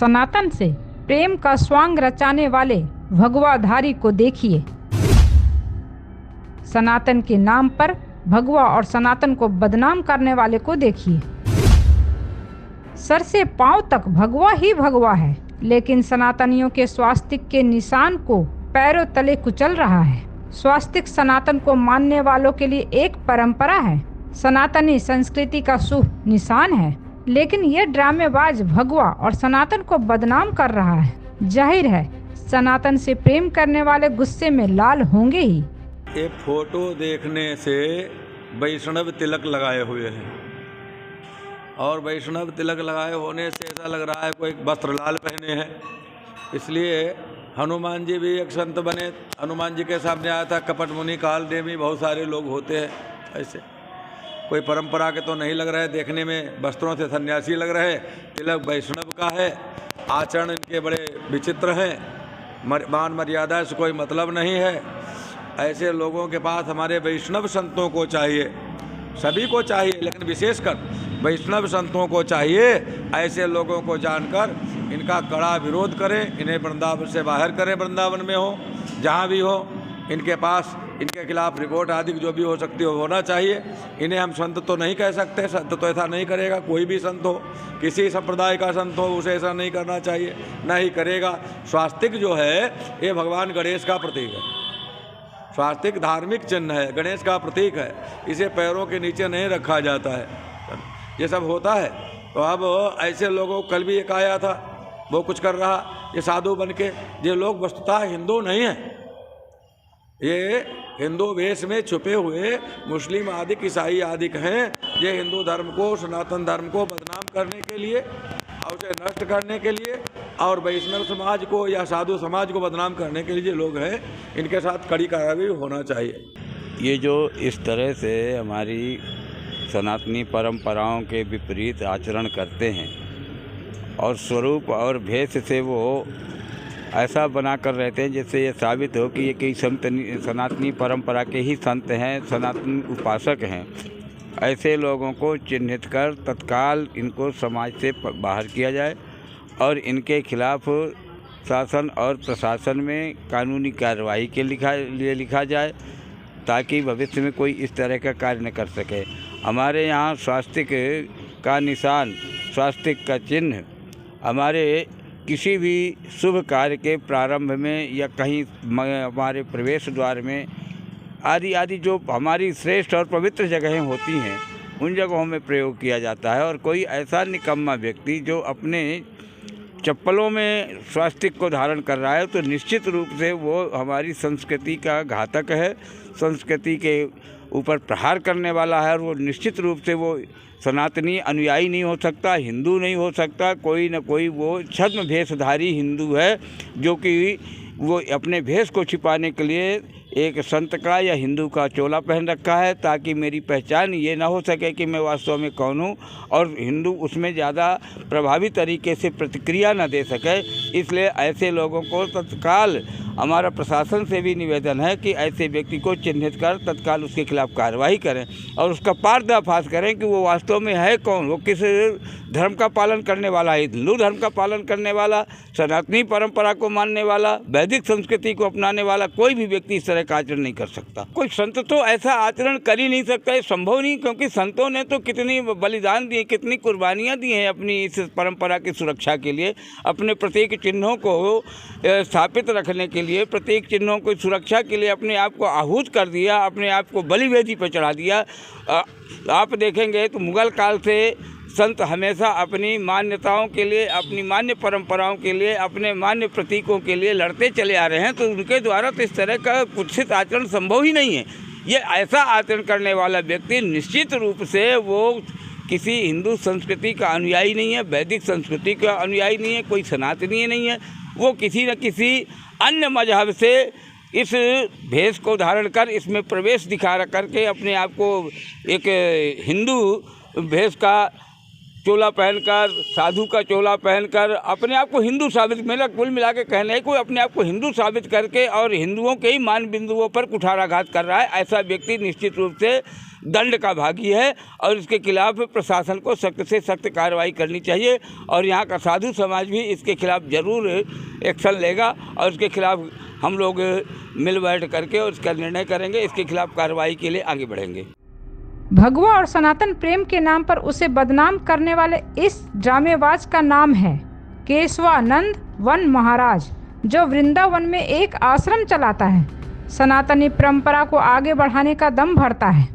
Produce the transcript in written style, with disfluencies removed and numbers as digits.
सनातन से प्रेम का स्वांग रचाने वाले भगवाधारी को देखिए। सनातन के नाम पर भगवा और सनातन को बदनाम करने वाले को देखिए। सर से पांव तक भगवा ही भगवा है, लेकिन सनातनियों के स्वास्तिक के निशान को पैरों तले कुचल रहा है। स्वास्तिक सनातन को मानने वालों के लिए एक परंपरा है, सनातनी संस्कृति का शुभ निशान है, लेकिन ये ड्रामेबाज भगवा और सनातन को बदनाम कर रहा है। जाहिर है सनातन से प्रेम करने वाले गुस्से में लाल होंगे ही। ये फोटो देखने से वैष्णव तिलक लगाए हुए हैं, और वैष्णव तिलक लगाए होने से ऐसा लग रहा है कोई वस्त्र लाल पहने हैं। इसलिए हनुमान जी भी एक संत बने। हनुमान जी के सामने आया था कपट मुनि, काल देवी, बहुत सारे लोग होते हैं ऐसे। कोई परंपरा के तो नहीं लग रहे, देखने में वस्त्रों से सन्यासी लग रहे। तिलक वैष्णव का है, आचरण इनके बड़े विचित्र हैं, मान मर्यादा से कोई मतलब नहीं है। ऐसे लोगों के पास हमारे वैष्णव संतों को चाहिए, सभी को चाहिए, लेकिन विशेषकर वैष्णव संतों को चाहिए। ऐसे लोगों को जानकर इनका कड़ा विरोध करें, इन्हें वृंदावन से बाहर करें, वृंदावन में हो जहाँ भी हो। इनके पास इनके खिलाफ रिपोर्ट आदि जो भी हो सकती हो होना चाहिए। इन्हें हम संत तो नहीं कह सकते, संत तो ऐसा नहीं करेगा। कोई भी संत हो, किसी संप्रदाय का संत हो, उसे ऐसा नहीं करना चाहिए, न ही करेगा। स्वास्तिक जो है ये भगवान गणेश का प्रतीक है। स्वास्तिक धार्मिक चिन्ह है, गणेश का प्रतीक है। इसे पैरों के नीचे नहीं रखा जाता है। ये सब होता है। तो अब ऐसे लोगों को कल भी एक आया था, वो कुछ कर रहा, ये साधु बन के। ये लोग वस्तुतः हिंदू नहीं हैं, ये हिंदू वेश में छुपे हुए मुस्लिम आदि ईसाई आदि हैं। ये हिंदू धर्म को, सनातन धर्म को बदनाम करने के लिए और उसे नष्ट करने के लिए, और वैष्णव समाज को या साधु समाज को बदनाम करने के लिए जो लोग हैं, इनके साथ कड़ी कार्रवाई होना चाहिए। ये जो इस तरह से हमारी सनातनी परंपराओं के विपरीत आचरण करते हैं और स्वरूप और भेष से वो ऐसा बना कर रहते हैं जैसे ये साबित हो कि ये कई सनातनी परंपरा के ही संत हैं, सनातनी उपासक हैं। ऐसे लोगों को चिन्हित कर तत्काल इनको समाज से बाहर किया जाए और इनके खिलाफ शासन और प्रशासन में कानूनी कार्रवाई के लिए लिखा जाए, ताकि भविष्य में कोई इस तरह का कार्य न कर सके। हमारे यहाँ स्वास्तिक का निशान, स्वास्तिक का चिन्ह हमारे किसी भी शुभ कार्य के प्रारंभ में या कहीं हमारे प्रवेश द्वार में आदि आदि जो हमारी श्रेष्ठ और पवित्र जगहें होती हैं, उन जगहों में प्रयोग किया जाता है। और कोई ऐसा निकम्मा व्यक्ति जो अपने चप्पलों में स्वास्तिक को धारण कर रहा है, तो निश्चित रूप से वो हमारी संस्कृति का घातक है, संस्कृति के ऊपर प्रहार करने वाला है, और वो निश्चित रूप से वो सनातनी अनुयायी नहीं हो सकता, हिंदू नहीं हो सकता। कोई न कोई वो छद्म भेषधारी हिंदू है, जो कि वो अपने भेष को छिपाने के लिए एक संत का या हिंदू का चोला पहन रखा है, ताकि मेरी पहचान ये ना हो सके कि मैं वास्तव में कौन हूँ, और हिंदू उसमें ज़्यादा प्रभावी तरीके से प्रतिक्रिया न दे सके। इसलिए ऐसे लोगों को तत्काल हमारा प्रशासन से भी निवेदन है कि ऐसे व्यक्ति को चिन्हित कर तत्काल उसके खिलाफ कार्रवाई करें और उसका पर्दाफाश करें कि वो वास्तव में है कौन, वो किस धर्म का पालन करने वाला है। हिंदू धर्म का पालन करने वाला, सनातनी परंपरा को मानने वाला, वैदिक संस्कृति को अपनाने वाला कोई भी व्यक्ति इस तरह का आचरण नहीं कर सकता। कोई संत तो ऐसा आचरण कर ही नहीं सकता, ये संभव नहीं, क्योंकि संतों ने तो कितनी बलिदान दिए, कितनी कुर्बानियाँ दी हैं अपनी इस परंपरा की सुरक्षा के लिए, अपने प्रत्येक चिन्हों को स्थापित रखने के लिए, प्रत्येक चिन्हों की सुरक्षा के लिए अपने आप को आहूत कर दिया, अपने आप को बलिवेदी पर चढ़ा दिया। आप देखेंगे तो मुगल काल से संत हमेशा अपनी मान्यताओं के लिए, अपनी मान्य परंपराओं के लिए, अपने मान्य प्रतीकों के लिए लड़ते चले आ रहे हैं। तो उनके द्वारा तो इस तरह का कुत्सित आचरण संभव ही नहीं है। ये ऐसा आचरण करने वाला व्यक्ति निश्चित रूप से वो किसी हिंदू संस्कृति का अनुयायी नहीं है, वैदिक संस्कृति का अनुयायी नहीं है, कोई सनातनी नहीं है। वो किसी न किसी अन्य मजहब से इस भेष को धारण कर इसमें प्रवेश दिखा करके अपने आप को एक हिंदू भेष का चोला पहनकर, साधु का चोला पहनकर अपने आप को हिंदू साबित, मेरा कुल मिला के कहना है, कोई अपने आप को हिंदू साबित करके और हिंदुओं के ही मान बिंदुओं पर कुठाराघात कर रहा है, ऐसा व्यक्ति निश्चित रूप से दंड का भागी है और इसके खिलाफ प्रशासन को सख्त से सख्त कार्रवाई करनी चाहिए। और यहाँ का साधु समाज भी इसके खिलाफ ज़रूर एक्शन लेगा और इसके खिलाफ हम लोग मिल बैठ करके और इसका निर्णय करेंगे, इसके खिलाफ कार्रवाई के लिए आगे बढ़ेंगे। भगवा और सनातन प्रेम के नाम पर उसे बदनाम करने वाले इस ड्रामेबाज का नाम है केशवानंद वन महाराज, जो वृंदावन में एक आश्रम चलाता है। सनातनी परंपरा को आगे बढ़ाने का दम भरता है।